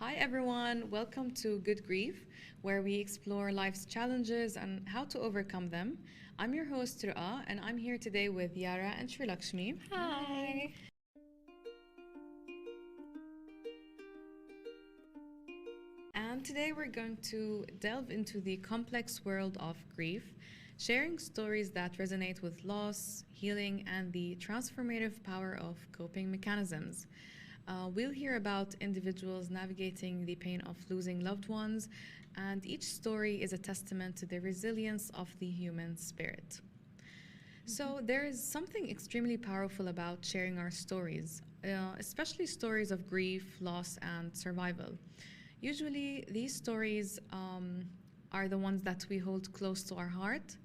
Hi, everyone. Welcome to Good Grief, where we explore life's challenges and how to overcome them. I'm your host, Ru'a, and I'm here today with Yara and Sri Lakshmi. Hi. And today we're going to delve into the complex world of grief, sharing stories that resonate with loss, healing, and the transformative power of coping mechanisms. We'll hear about individuals navigating the pain of losing loved ones, and each story is a testament to the resilience of the human spirit. So, there is something extremely powerful about sharing our stories, especially stories of grief, loss, and survival. Usually, these stories are the ones that we hold close to our heart,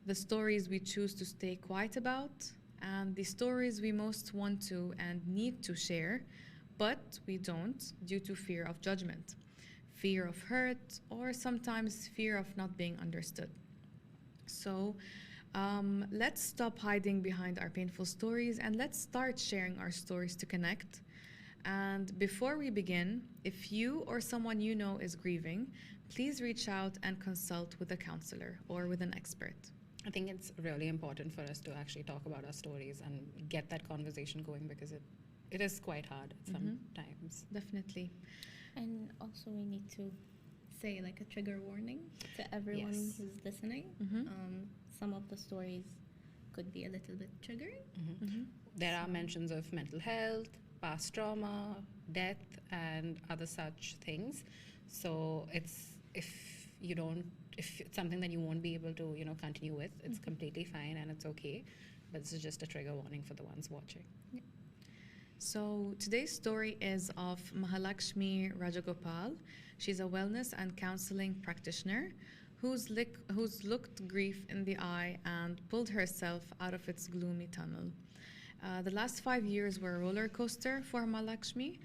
the stories we choose to stay quiet about, and the stories we most want to and need to share, but we don't due to fear of judgment, fear of hurt, or sometimes fear of not being understood. So, let's stop hiding behind our painful stories and let's start sharing our stories to connect. And before we begin, if you or someone you know is grieving, please reach out and consult with a counselor or with an expert. I think it's really important for us to actually talk about our stories and get that conversation going because it is quite hard sometimes. Definitely. And also, we need to say like a trigger warning to everyone Yes. who's listening. Mhm. Some of the stories could be a little bit triggering. There are So- mentions of mental health, past trauma, death, and other such things. So it's if it's something that you won't be able to continue with, it's completely fine and it's okay. But this is just a trigger warning for the ones watching. So today's story is of Mahalakshmi Rajagopal. She's a wellness and counseling practitioner who's looked grief in the eye and pulled herself out of its gloomy tunnel. The last 5 years were a roller coaster for Mahalakshmi,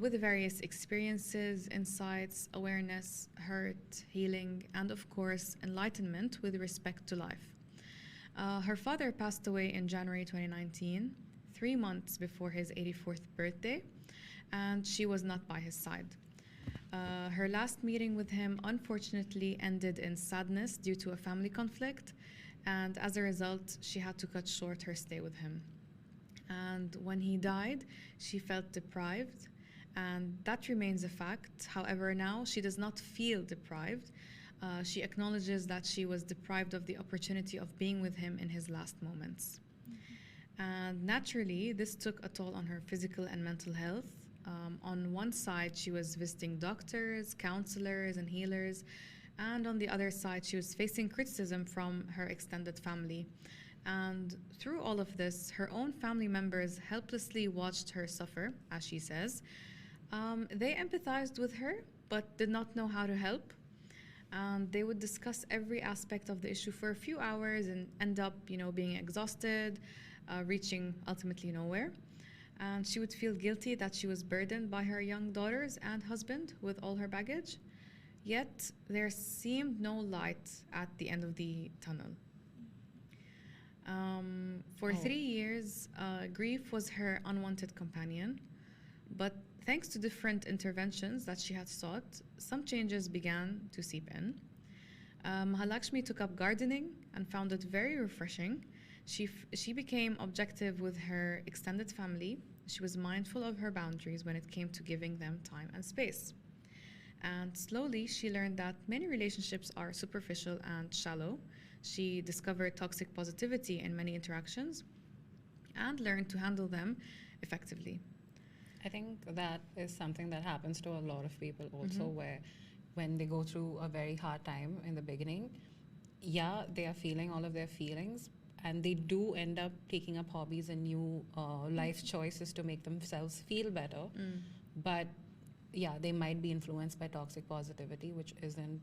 with various experiences, insights, awareness, hurt, healing, and of course, enlightenment with respect to life. Her father passed away in January 2019, 3 months before his 84th birthday, and she was not by his side. Her last meeting with him unfortunately ended in sadness due to a family conflict, and as a result, she had to cut short her stay with him. And when he died, she felt deprived, and that remains a fact. However, now she does not feel deprived. She acknowledges that she was deprived of the opportunity of being with him in his last moments. And naturally, this took a toll on her physical and mental health. On one side, she was visiting doctors, counselors, and healers, and on the other side, she was facing criticism from her extended family. And through all of this, her own family members helplessly watched her suffer, as she says. They empathized with her, but did not know how to help. And they would discuss every aspect of the issue for a few hours and end up, being exhausted, reaching ultimately nowhere. And she would feel guilty that she was burdened by her young daughters and husband with all her baggage. Yet there seemed no light at the end of the tunnel. For Oh. 3 years, grief was her unwanted companion. But thanks to different interventions that she had sought, some changes began to seep in. Mahalakshmi took up gardening and found it very refreshing. She became objective with her extended family. She was mindful of her boundaries when it came to giving them time and space. And slowly, she learned that many relationships are superficial and shallow. She discovered toxic positivity in many interactions and learned to handle them effectively. I think that is something that happens to a lot of people also, where when they go through a very hard time in the beginning, yeah, they are feeling all of their feelings, and they do end up taking up hobbies and new life choices to make themselves feel better. But yeah, they might be influenced by toxic positivity, which isn't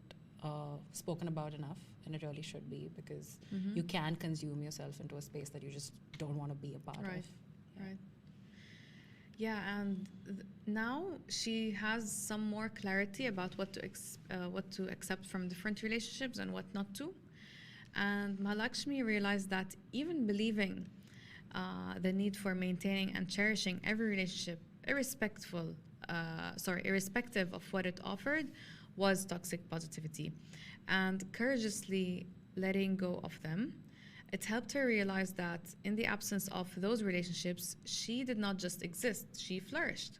spoken about enough, and it really should be because you can consume yourself into a space that you just don't want to be a part Right, of. right. Yeah, and now she has some more clarity about what to accept from different relationships and what not to. And Mahalakshmi realized that even believing the need for maintaining and cherishing every relationship, irrespective of what it offered, was toxic positivity. And courageously letting go of them, it helped her realize that in the absence of those relationships, she did not just exist, she flourished.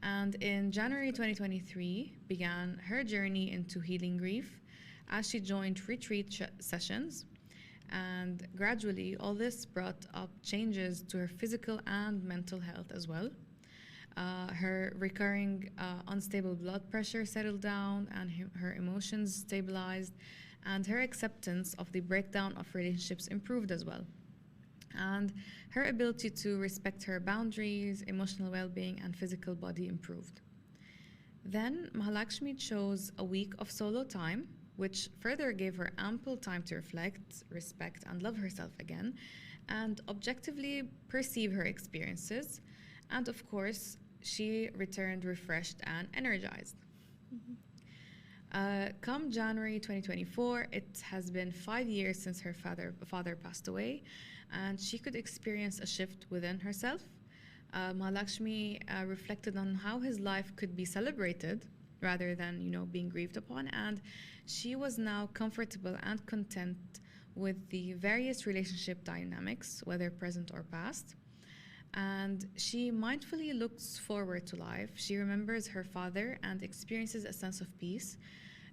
And in January 2023 began her journey into healing grief as she joined retreat sessions. And gradually, all this brought up changes to her physical and mental health as well. Her recurring unstable blood pressure settled down, and her emotions stabilized, and her acceptance of the breakdown of relationships improved as well. And her ability to respect her boundaries, emotional well being, and physical body improved. Then Mahalakshmi chose a week of solo time, which further gave her ample time to reflect, respect, and love herself again, and objectively perceive her experiences. And of course, she returned refreshed and energized. Come January 2024, it has been 5 years since her father passed away, and she could experience a shift within herself. Mahalakshmi reflected on how his life could be celebrated rather than, being grieved upon, and she was now comfortable and content with the various relationship dynamics, whether present or past. And she mindfully looks forward to life. She remembers her father and experiences a sense of peace,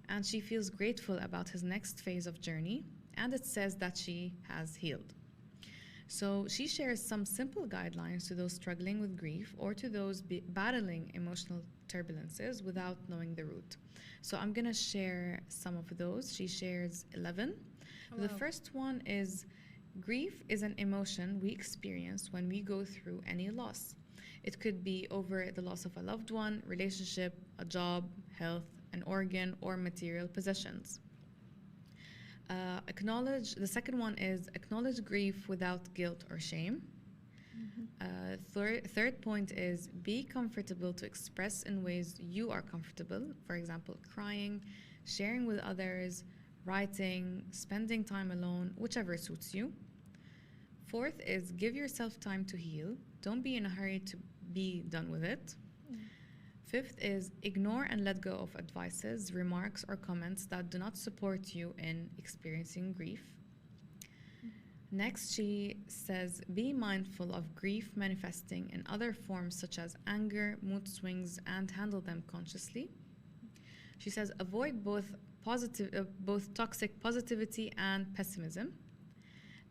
and she feels grateful about his next phase of journey, and it says that she has healed. So she shares some simple guidelines to those struggling with grief or to those battling emotional turbulences without knowing the root. So I'm going to share some of those. She shares 11. Oh, The wow. first one is grief is an emotion we experience when we go through any loss. It could be over the loss of a loved one, relationship, a job, health, an organ, or material possessions. The second one is acknowledge grief without guilt or shame. Third point is be comfortable to express in ways you are comfortable. For example, crying, sharing with others, writing, spending time alone, whichever suits you. Fourth is give yourself time to heal. Don't be in a hurry to be done with it. Fifth is ignore and let go of advices, remarks, or comments that do not support you in experiencing grief. Next, she says be mindful of grief manifesting in other forms such as anger, mood swings, and handle them consciously. She says avoid both toxic positivity and pessimism,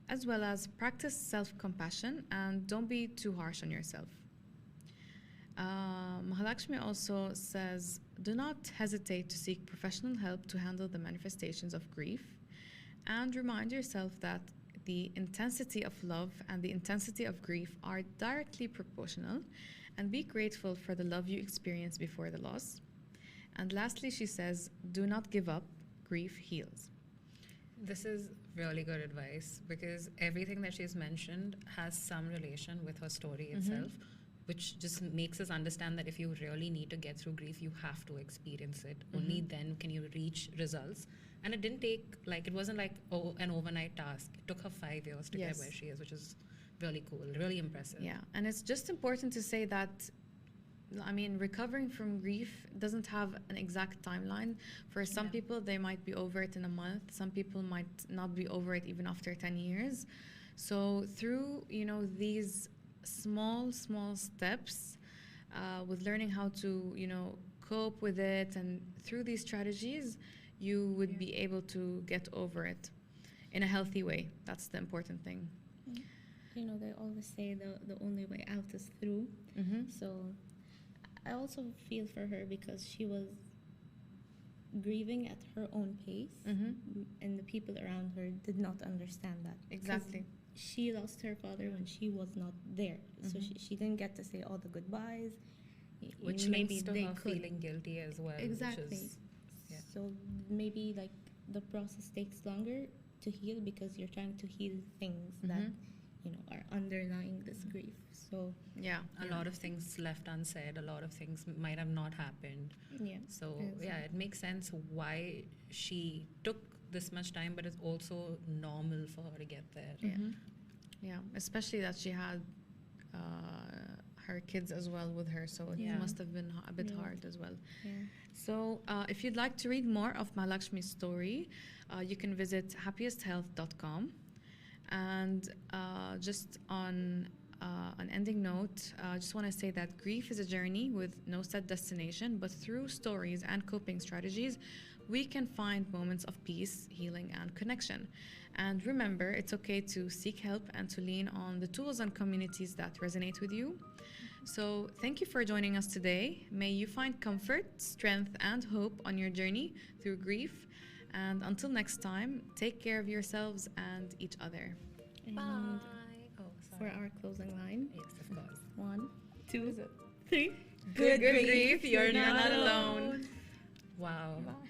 as well as practice self-compassion and don't be too harsh on yourself. Mahalakshmi also says, do not hesitate to seek professional help to handle the manifestations of grief, and remind yourself that the intensity of love and the intensity of grief are directly proportional, and be grateful for the love you experienced before the loss. And lastly, she says, do not give up, grief heals. This is really good advice because everything that she's mentioned has some relation with her story itself, which just makes us understand that if you really need to get through grief, you have to experience it. Only then can you reach results. And it didn't take, it wasn't like an overnight task. It took her 5 years to get where she is, which is really cool, really impressive. Yeah, and it's just important to say that, recovering from grief doesn't have an exact timeline. For some people, they might be over it in a month. Some people might not be over it even after 10 years. So through, these small steps with learning how to cope with it, and through these strategies you would be able to get over it in a healthy way. That's the important thing. They always say the only way out is through. So I also feel for her because she was grieving at her own pace, and the people around her did not understand that. Exactly. She lost her father when she was not there, so she didn't get to say all the goodbyes, which maybe leads to they her could. feeling guilty as well. Exactly. Which is, So maybe the process takes longer to heal because you're trying to heal things that are underlying this grief. So a lot of things left unsaid, a lot of things might have not happened. So it makes sense why she took this much time, but it's also normal for her to get there. Yeah, especially that she had her kids as well with her, so it Yeah. must have been a bit Yeah. hard as well. Yeah. So, if you'd like to read more of Mahalakshmi's story, you can visit happiesthealth.com. And just on an ending note, I just want to say that grief is a journey with no set destination, but through stories and coping strategies, we can find moments of peace, healing, and connection. And remember, it's okay to seek help and to lean on the tools and communities that resonate with you. So, thank you for joining us today. May you find comfort, strength, and hope on your journey through grief. And until next time, take care of yourselves and each other. And Bye. Oh, for sorry. our closing line, Yes, of course. 1, 2, Is it? 3. Good grief, you're not alone. Wow. Bye.